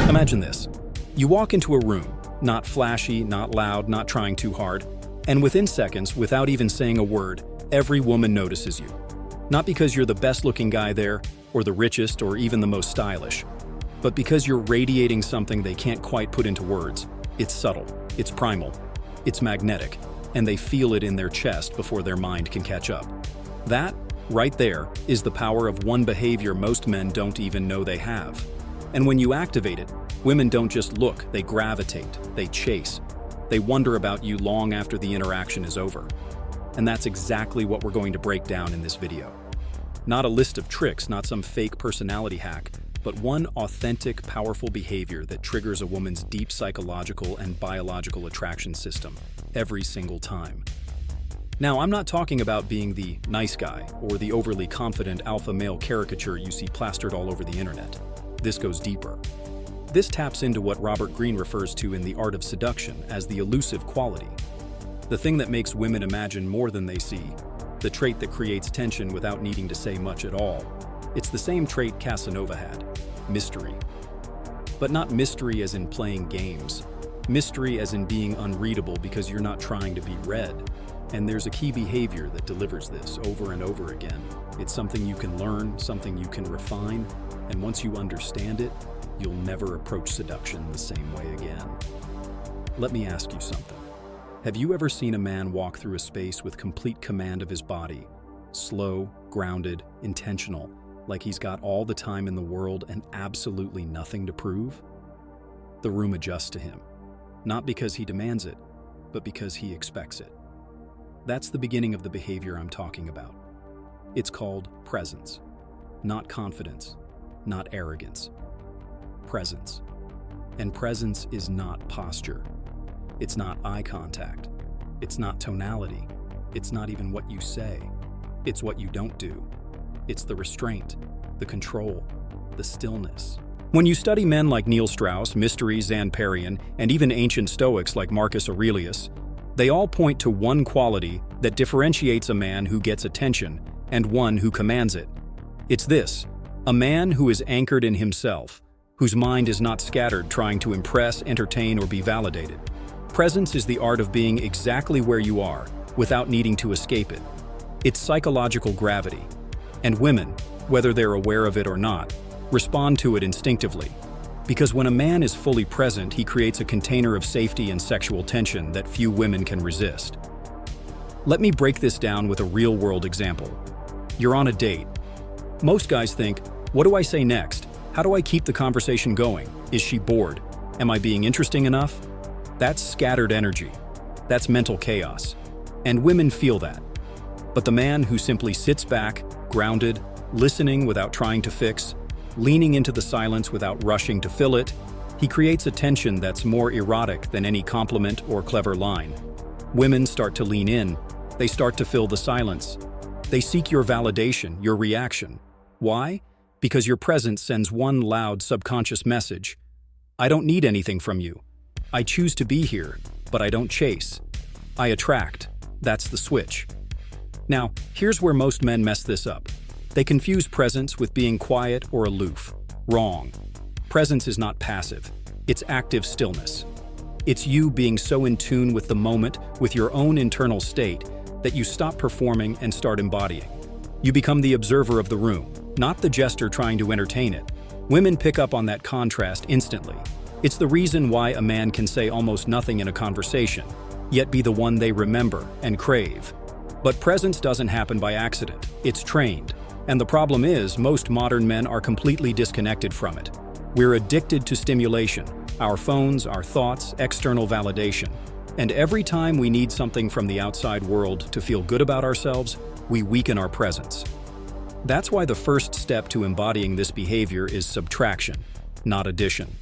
Imagine this. You walk into a room, not flashy, not loud, not trying too hard, and within seconds, without even saying a word, every woman notices you. Not because you're the best-looking guy there, or the richest, or even the most stylish, but because you're radiating something they can't quite put into words. It's subtle, it's primal, it's magnetic, and they feel it in their chest before their mind can catch up. That, right there, is the power of one behavior most men don't even know they have. And when you activate it, women don't just look, they gravitate, they chase. They wonder about you long after the interaction is over. And that's exactly what we're going to break down in this video. Not a list of tricks, not some fake personality hack, but one authentic, powerful behavior that triggers a woman's deep psychological and biological attraction system every single time. Now, I'm not talking about being the nice guy or the overly confident alpha male caricature you see plastered all over the internet. This goes deeper. This taps into what Robert Greene refers to in The Art of Seduction as the elusive quality. The thing that makes women imagine more than they see. The trait that creates tension without needing to say much at all. It's the same trait Casanova had, mystery. But not mystery as in playing games. Mystery as in being unreadable because you're not trying to be read. And there's a key behavior that delivers this over and over again. It's something you can learn, something you can refine, and once you understand it, you'll never approach seduction the same way again. Let me ask you something. Have you ever seen a man walk through a space with complete command of his body? Slow, grounded, intentional, like he's got all the time in the world and absolutely nothing to prove? The room adjusts to him, not because he demands it, but because he expects it. That's the beginning of the behavior I'm talking about. It's called presence, not confidence, not arrogance. Presence. And presence is not posture. It's not eye contact. It's not tonality. It's not even what you say. It's what you don't do. It's the restraint, the control, the stillness. When you study men like Neil Strauss, Mystery Zanparian, and even ancient Stoics like Marcus Aurelius, they all point to one quality that differentiates a man who gets attention and one who commands it. It's this: a man who is anchored in himself, whose mind is not scattered trying to impress, entertain, or be validated. Presence is the art of being exactly where you are, without needing to escape it. It's psychological gravity. And women, whether they're aware of it or not, respond to it instinctively. Because when a man is fully present, he creates a container of safety and sexual tension that few women can resist. Let me break this down with a real-world example. You're on a date. Most guys think, what do I say next? How do I keep the conversation going? Is she bored? Am I being interesting enough? That's scattered energy. That's mental chaos. And women feel that. But the man who simply sits back, grounded, listening without trying to fix, leaning into the silence without rushing to fill it, he creates a tension that's more erotic than any compliment or clever line. Women start to lean in. They start to fill the silence. They seek your validation, your reaction. Why? Because your presence sends one loud subconscious message. I don't need anything from you. I choose to be here, but I don't chase. I attract. That's the switch. Now, here's where most men mess this up. They confuse presence with being quiet or aloof. Wrong. Presence is not passive. It's active stillness. It's you being so in tune with the moment, with your own internal state, that you stop performing and start embodying. You become the observer of the room, not the jester trying to entertain it. Women pick up on that contrast instantly. It's the reason why a man can say almost nothing in a conversation, yet be the one they remember and crave. But presence doesn't happen by accident. It's trained. And the problem is, most modern men are completely disconnected from it. We're addicted to stimulation, our phones, our thoughts, external validation. And every time we need something from the outside world to feel good about ourselves, we weaken our presence. That's why the first step to embodying this behavior is subtraction, not addition.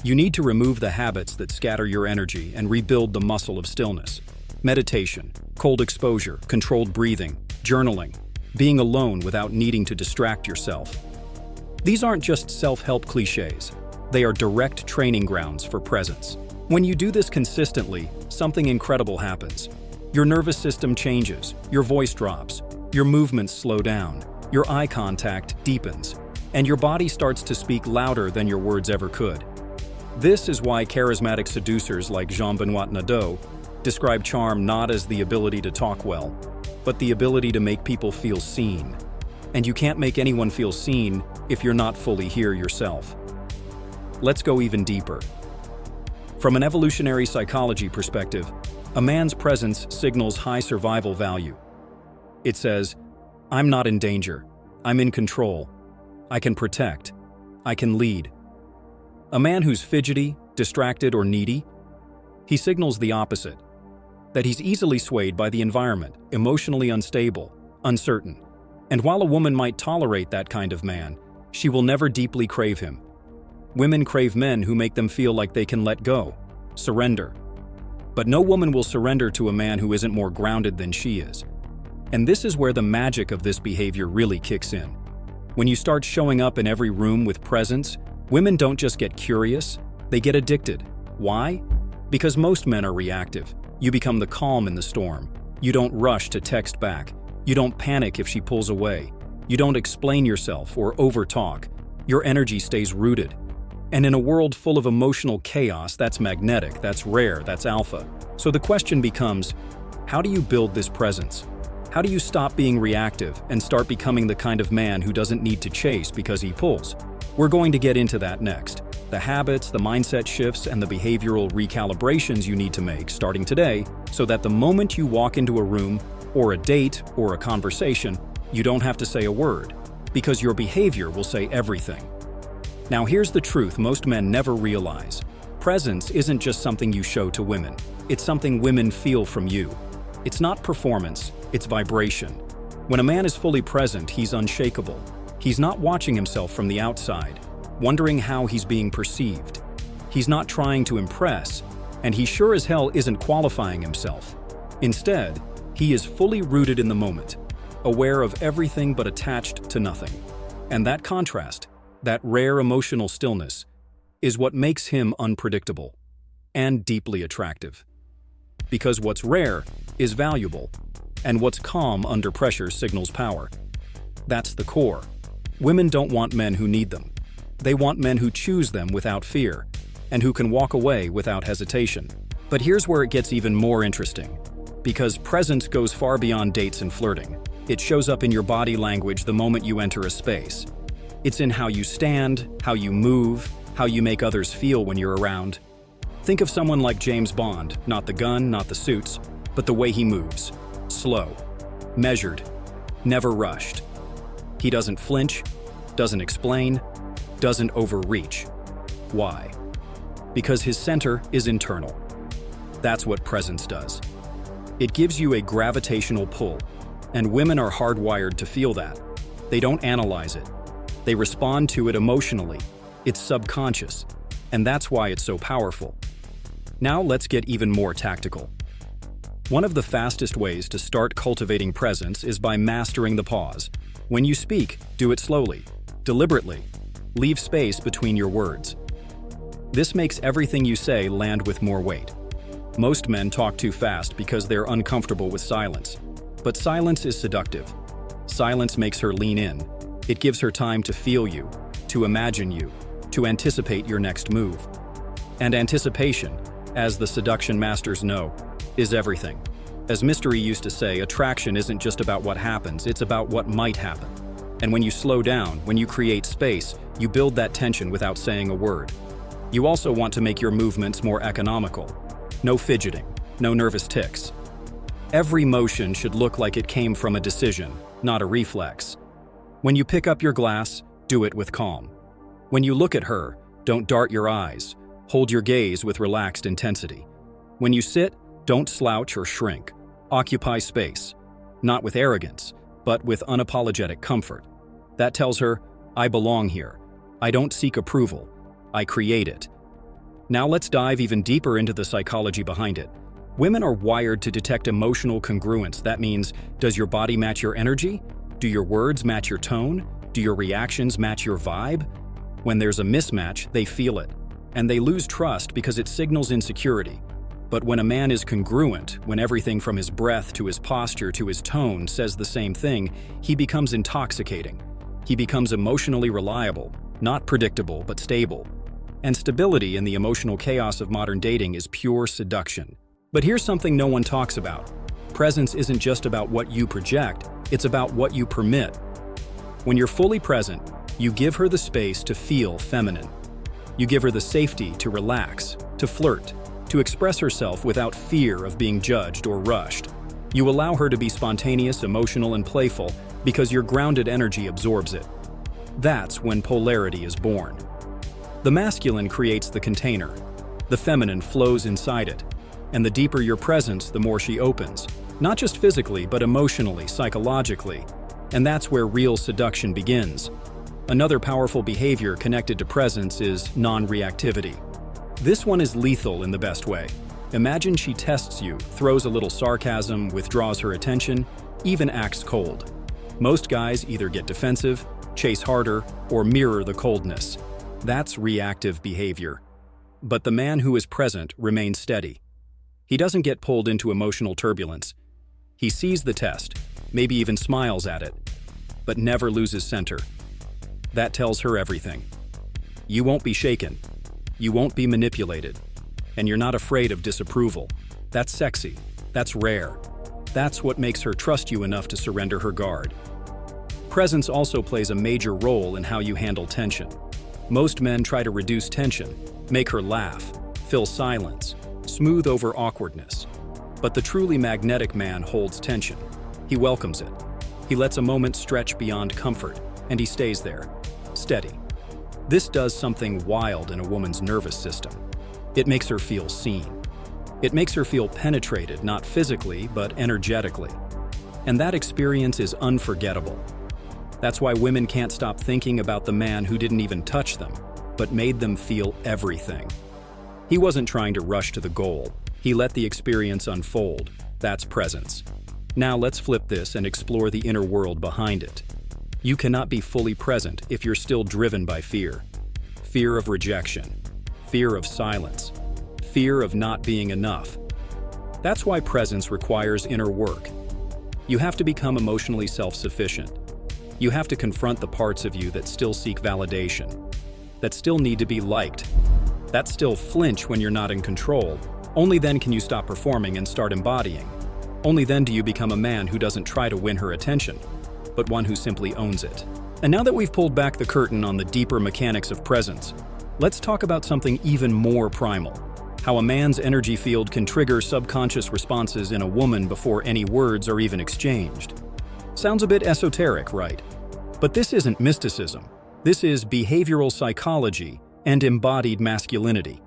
You need to remove the habits that scatter your energy and rebuild the muscle of stillness. Meditation, cold exposure, controlled breathing, journaling, being alone without needing to distract yourself. These aren't just self-help cliches. They are direct training grounds for presence. When you do this consistently, something incredible happens. Your nervous system changes, your voice drops, your movements slow down, your eye contact deepens, and your body starts to speak louder than your words ever could. This is why charismatic seducers like Jean-Benoit Nadeau describe charm not as the ability to talk well, but the ability to make people feel seen. And you can't make anyone feel seen if you're not fully here yourself. Let's go even deeper. From an evolutionary psychology perspective, a man's presence signals high survival value. It says, "I'm not in danger. I'm in control. I can protect. I can lead." A man who's fidgety, distracted, or needy, he signals the opposite, that he's easily swayed by the environment, emotionally unstable, uncertain. And while a woman might tolerate that kind of man, she will never deeply crave him. Women crave men who make them feel like they can let go, surrender. But no woman will surrender to a man who isn't more grounded than she is. And this is where the magic of this behavior really kicks in. When you start showing up in every room with presence, women don't just get curious, they get addicted. Why? Because most men are reactive. You become the calm in the storm. You don't rush to text back. You don't panic if she pulls away. You don't explain yourself or overtalk. Your energy stays rooted. And in a world full of emotional chaos, that's magnetic, that's rare, that's alpha. So the question becomes, how do you build this presence? How do you stop being reactive and start becoming the kind of man who doesn't need to chase because he pulls? We're going to get into that next. The habits, the mindset shifts, and the behavioral recalibrations you need to make starting today so that the moment you walk into a room or a date or a conversation, you don't have to say a word, because your behavior will say everything. Now here's the truth most men never realize. Presence isn't just something you show to women. It's something women feel from you. It's not performance, it's vibration. When a man is fully present, he's unshakable. He's not watching himself from the outside, wondering how he's being perceived. He's not trying to impress, and he sure as hell isn't qualifying himself. Instead, he is fully rooted in the moment, aware of everything but attached to nothing. And that contrast, that rare emotional stillness, is what makes him unpredictable and deeply attractive. Because what's rare is valuable, and what's calm under pressure signals power. That's the core. Women don't want men who need them. They want men who choose them without fear, and who can walk away without hesitation. But here's where it gets even more interesting. Because presence goes far beyond dates and flirting. It shows up in your body language the moment you enter a space. It's in how you stand, how you move, how you make others feel when you're around. Think of someone like James Bond, not the gun, not the suits, but the way he moves. Slow, measured, never rushed. He doesn't flinch, doesn't explain, doesn't overreach. Why? Because his center is internal. That's what presence does. It gives you a gravitational pull, and women are hardwired to feel that. They don't analyze it. They respond to it emotionally. It's subconscious, and that's why it's so powerful. Now let's get even more tactical. One of the fastest ways to start cultivating presence is by mastering the pause. When you speak, do it slowly, deliberately. Leave space between your words. This makes everything you say land with more weight. Most men talk too fast because they're uncomfortable with silence. But silence is seductive. Silence makes her lean in. It gives her time to feel you, to imagine you, to anticipate your next move. And anticipation, as the seduction masters know, is everything. As Mystery used to say, attraction isn't just about what happens, it's about what might happen. And when you slow down, when you create space, you build that tension without saying a word. You also want to make your movements more economical. No fidgeting, no nervous tics. Every motion should look like it came from a decision, not a reflex. When you pick up your glass, do it with calm. When you look at her, don't dart your eyes. Hold your gaze with relaxed intensity. When you sit, don't slouch or shrink. Occupy space. Not with arrogance, but with unapologetic comfort. That tells her, I belong here. I don't seek approval. I create it. Now let's dive even deeper into the psychology behind it. Women are wired to detect emotional congruence. That means, does your body match your energy? Do your words match your tone? Do your reactions match your vibe? When there's a mismatch, they feel it. And they lose trust because it signals insecurity. But when a man is congruent, when everything from his breath to his posture to his tone says the same thing, he becomes intoxicating. He becomes emotionally reliable, not predictable but stable. And stability in the emotional chaos of modern dating is pure seduction. But here's something no one talks about. Presence isn't just about what you project, it's about what you permit. When you're fully present, you give her the space to feel feminine. You give her the safety to relax, to flirt, to express herself without fear of being judged or rushed. You allow her to be spontaneous, emotional, and playful because your grounded energy absorbs it. That's when polarity is born. The masculine creates the container. The feminine flows inside it. And the deeper your presence, the more she opens. Not just physically, but emotionally, psychologically. And that's where real seduction begins. Another powerful behavior connected to presence is non-reactivity. This one is lethal in the best way. Imagine she tests you, throws a little sarcasm, withdraws her attention, even acts cold. Most guys either get defensive, chase harder, or mirror the coldness. That's reactive behavior. But the man who is present remains steady. He doesn't get pulled into emotional turbulence. He sees the test, maybe even smiles at it, but never loses center. That tells her everything. You won't be shaken. You won't be manipulated. And you're not afraid of disapproval. That's sexy. That's rare. That's what makes her trust you enough to surrender her guard. Presence also plays a major role in how you handle tension. Most men try to reduce tension, make her laugh, fill silence, smooth over awkwardness. But the truly magnetic man holds tension. He welcomes it. He lets a moment stretch beyond comfort, and he stays there, steady. This does something wild in a woman's nervous system. It makes her feel seen. It makes her feel penetrated, not physically, but energetically. And that experience is unforgettable. That's why women can't stop thinking about the man who didn't even touch them, but made them feel everything. He wasn't trying to rush to the goal. He let the experience unfold. That's presence. Now let's flip this and explore the inner world behind it. You cannot be fully present if you're still driven by fear. Fear of rejection. Fear of silence. Fear of not being enough. That's why presence requires inner work. You have to become emotionally self-sufficient. You have to confront the parts of you that still seek validation, that still need to be liked, that still flinch when you're not in control. Only then can you stop performing and start embodying. Only then do you become a man who doesn't try to win her attention, but one who simply owns it. And now that we've pulled back the curtain on the deeper mechanics of presence, let's talk about something even more primal. How a man's energy field can trigger subconscious responses in a woman before any words are even exchanged. Sounds a bit esoteric, right? But this isn't mysticism. This is behavioral psychology and embodied masculinity.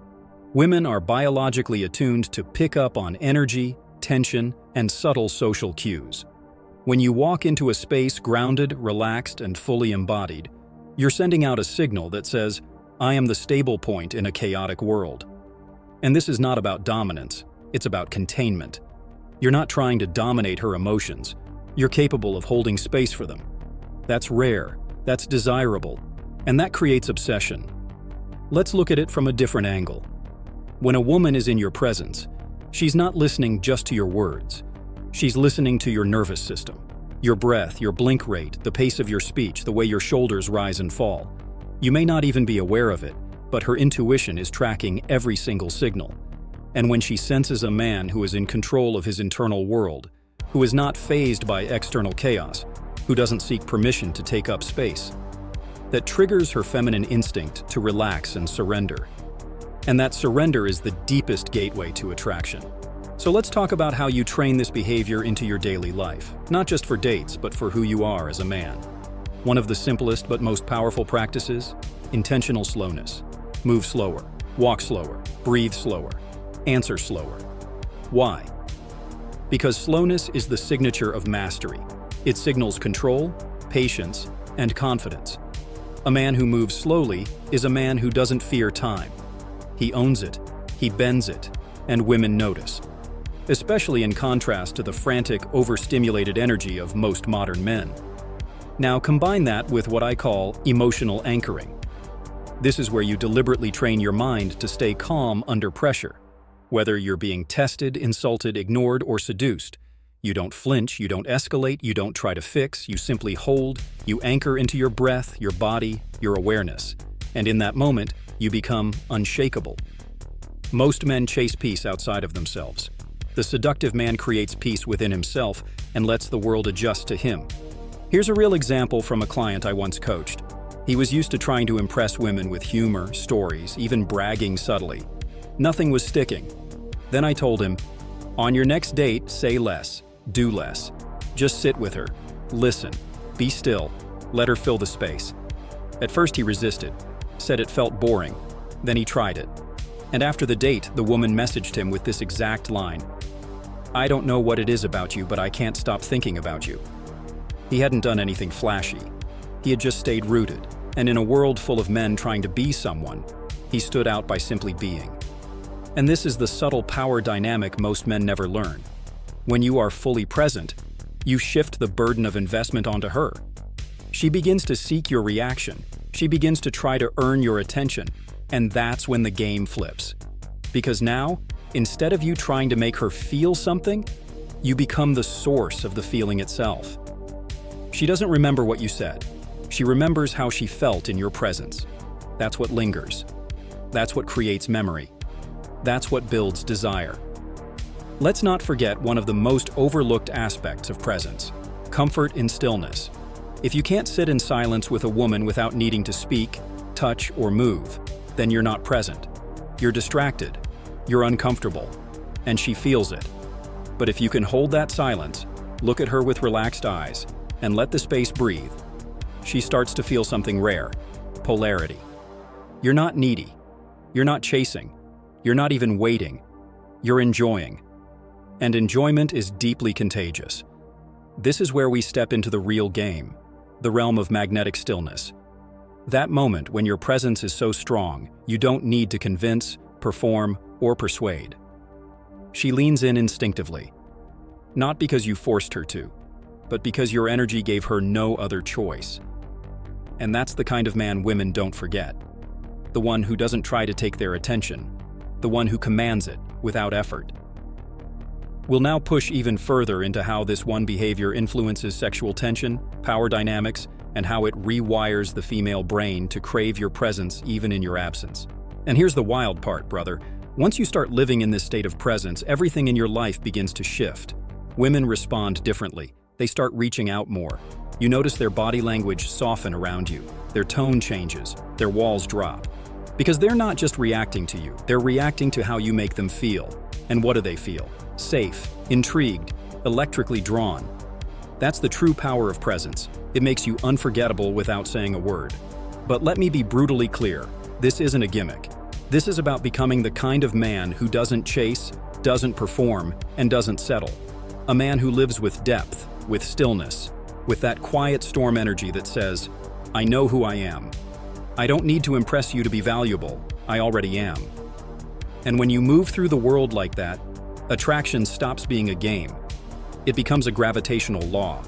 Women are biologically attuned to pick up on energy, tension, and subtle social cues. When you walk into a space grounded, relaxed, and fully embodied, you're sending out a signal that says, I am the stable point in a chaotic world. And this is not about dominance, it's about containment. You're not trying to dominate her emotions. You're capable of holding space for them. That's rare, that's desirable, and that creates obsession. Let's look at it from a different angle. When a woman is in your presence, she's not listening just to your words. She's listening to your nervous system, your breath, your blink rate, the pace of your speech, the way your shoulders rise and fall. You may not even be aware of it, but her intuition is tracking every single signal. And when she senses a man who is in control of his internal world, who is not fazed by external chaos, who doesn't seek permission to take up space, that triggers her feminine instinct to relax and surrender. And that surrender is the deepest gateway to attraction. So let's talk about how you train this behavior into your daily life, not just for dates, but for who you are as a man. One of the simplest but most powerful practices: intentional slowness. Move slower, walk slower, breathe slower, answer slower. Why? Because slowness is the signature of mastery. It signals control, patience, and confidence. A man who moves slowly is a man who doesn't fear time. He owns it, he bends it, and women notice. Especially in contrast to the frantic, overstimulated energy of most modern men. Now combine that with what I call emotional anchoring. This is where you deliberately train your mind to stay calm under pressure. Whether you're being tested, insulted, ignored, or seduced, you don't flinch, you don't escalate, you don't try to fix, you simply hold, you anchor into your breath, your body, your awareness. And in that moment, you become unshakable. Most men chase peace outside of themselves. The seductive man creates peace within himself and lets the world adjust to him. Here's a real example from a client I once coached. He was used to trying to impress women with humor, stories, even bragging subtly. Nothing was sticking. Then I told him, on your next date, say less, do less. Just sit with her, listen, be still, let her fill the space. At first he resisted, said it felt boring. Then he tried it. And after the date, the woman messaged him with this exact line. I don't know what it is about you, but I can't stop thinking about you. He hadn't done anything flashy. He had just stayed rooted. And in a world full of men trying to be someone, he stood out by simply being. And this is the subtle power dynamic most men never learn. When you are fully present, you shift the burden of investment onto her. She begins to seek your reaction. She begins to try to earn your attention. And that's when the game flips. Because now, instead of you trying to make her feel something, you become the source of the feeling itself. She doesn't remember what you said. She remembers how she felt in your presence. That's what lingers. That's what creates memory. That's what builds desire. Let's not forget one of the most overlooked aspects of presence: comfort in stillness. If you can't sit in silence with a woman without needing to speak, touch, or move, then you're not present. You're distracted. You're uncomfortable. And she feels it. But if you can hold that silence, look at her with relaxed eyes, and let the space breathe, she starts to feel something rare: polarity. You're not needy. You're not chasing. You're not even waiting. You're enjoying. And enjoyment is deeply contagious. This is where we step into the real game, the realm of magnetic stillness. That moment when your presence is so strong, you don't need to convince, perform, or persuade. She leans in instinctively, not because you forced her to, but because your energy gave her no other choice. And that's the kind of man women don't forget. The one who doesn't try to take their attention, the one who commands it without effort. We'll now push even further into how this one behavior influences sexual tension, power dynamics, and how it rewires the female brain to crave your presence even in your absence. And here's the wild part, brother. Once you start living in this state of presence, everything in your life begins to shift. Women respond differently. They start reaching out more. You notice their body language soften around you. Their tone changes. Their walls drop. Because they're not just reacting to you, they're reacting to how you make them feel. And what do they feel? Safe, intrigued, electrically drawn. That's the true power of presence. It makes you unforgettable without saying a word. But let me be brutally clear, this isn't a gimmick. This is about becoming the kind of man who doesn't chase, doesn't perform, and doesn't settle. A man who lives with depth, with stillness, with that quiet storm energy that says, I know who I am. I don't need to impress you to be valuable. I already am. And when you move through the world like that, attraction stops being a game. It becomes a gravitational law.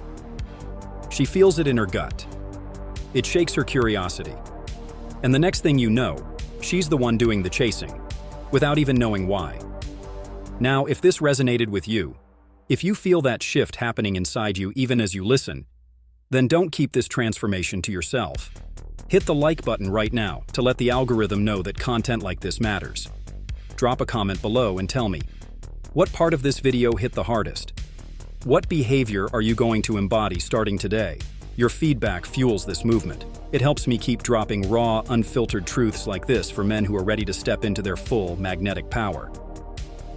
She feels it in her gut. It shakes her curiosity. And the next thing you know, she's the one doing the chasing, without even knowing why. Now, if this resonated with you, if you feel that shift happening inside you even as you listen, then don't keep this transformation to yourself. Hit the like button right now to let the algorithm know that content like this matters. Drop a comment below and tell me, what part of this video hit the hardest? What behavior are you going to embody starting today? Your feedback fuels this movement. It helps me keep dropping raw, unfiltered truths like this for men who are ready to step into their full magnetic power.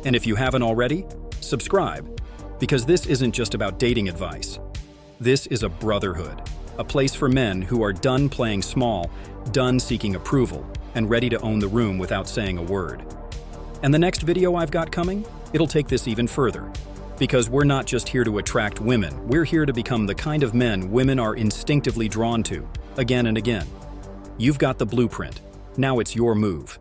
And if you haven't already, subscribe, because this isn't just about dating advice. This is a brotherhood, a place for men who are done playing small, done seeking approval, and ready to own the room without saying a word. And the next video I've got coming, it'll take this even further. Because we're not just here to attract women, we're here to become the kind of men women are instinctively drawn to, again and again. You've got the blueprint. Now it's your move.